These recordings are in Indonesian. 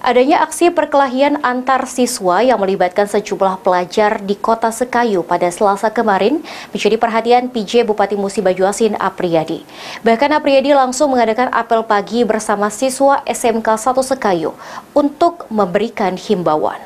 Adanya aksi perkelahian antar siswa yang melibatkan sejumlah pelajar di Kota Sekayu pada Selasa kemarin menjadi perhatian PJ Bupati Musi Bajuasin Apriyadi. Bahkan Apriyadi langsung mengadakan apel pagi bersama siswa SMK 1 Sekayu untuk memberikan himbauan.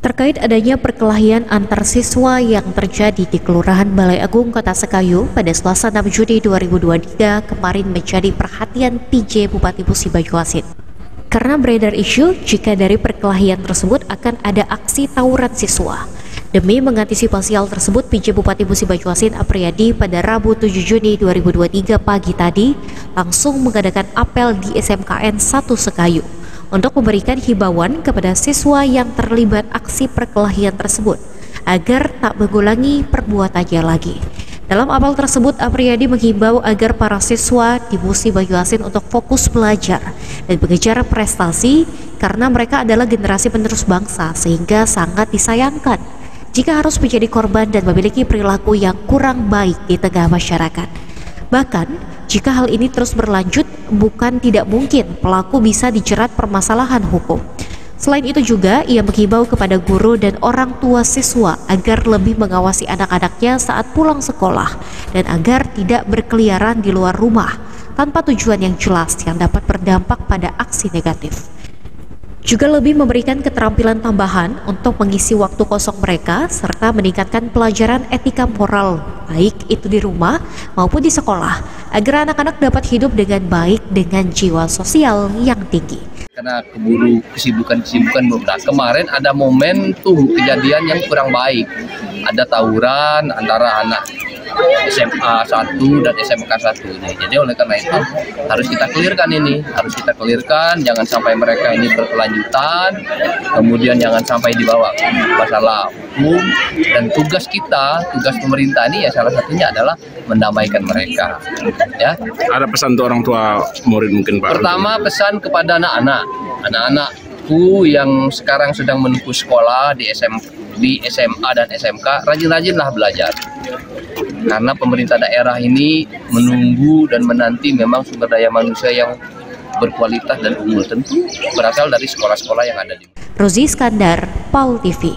Terkait adanya perkelahian antar siswa yang terjadi di Kelurahan Balai Agung Kota Sekayu pada Selasa 6 Juni 2023 kemarin menjadi perhatian PJ Bupati Musi Bajuasin. Karena beredar isu jika dari perkelahian tersebut akan ada aksi tawuran siswa. Demi mengantisipasi hal tersebut, PJ Bupati Musi Bajuasin Apriyadi pada Rabu 7 Juni 2023 pagi tadi langsung mengadakan apel di SMKN 1 Sekayu untuk memberikan himbauan kepada siswa yang terlibat aksi perkelahian tersebut agar tak mengulangi perbuatannya lagi. Dalam apel tersebut, Apriyadi menghimbau agar para siswa di Musi Bajuasin untuk fokus belajar dan mengejar prestasi karena mereka adalah generasi penerus bangsa, sehingga sangat disayangkan jika harus menjadi korban dan memiliki perilaku yang kurang baik di tengah masyarakat. Bahkan, jika hal ini terus berlanjut, bukan tidak mungkin pelaku bisa dijerat permasalahan hukum. Selain itu juga, ia menghimbau kepada guru dan orang tua siswa agar lebih mengawasi anak-anaknya saat pulang sekolah dan agar tidak berkeliaran di luar rumah tanpa tujuan yang jelas yang dapat berdampak pada aksi negatif. Juga lebih memberikan keterampilan tambahan untuk mengisi waktu kosong mereka serta meningkatkan pelajaran etika moral baik itu di rumah maupun di sekolah agar anak-anak dapat hidup dengan baik dengan jiwa sosial yang tinggi. Karena keburu kesibukan beberapa. Kemarin ada momentum kejadian yang kurang baik. Ada tawuran antara anak SMA 1 dan SMK 1 ini. Jadi oleh karena itu harus kita clearkan, jangan sampai mereka ini berkelanjutan, kemudian jangan sampai dibawa masalah hukum. Dan tugas pemerintah ini ya salah satunya adalah mendamaikan mereka. Ya. Ada pesan untuk orang tua murid mungkin Pak? Pertama, pesan kepada anak-anakku yang sekarang sedang menempuh sekolah di SMA dan SMK, rajin-rajinlah belajar. Karena pemerintah daerah ini menunggu dan menanti memang sumber daya manusia yang berkualitas dan unggul, tentu berasal dari sekolah-sekolah yang ada di. Rozi Iskandar, PAL TV.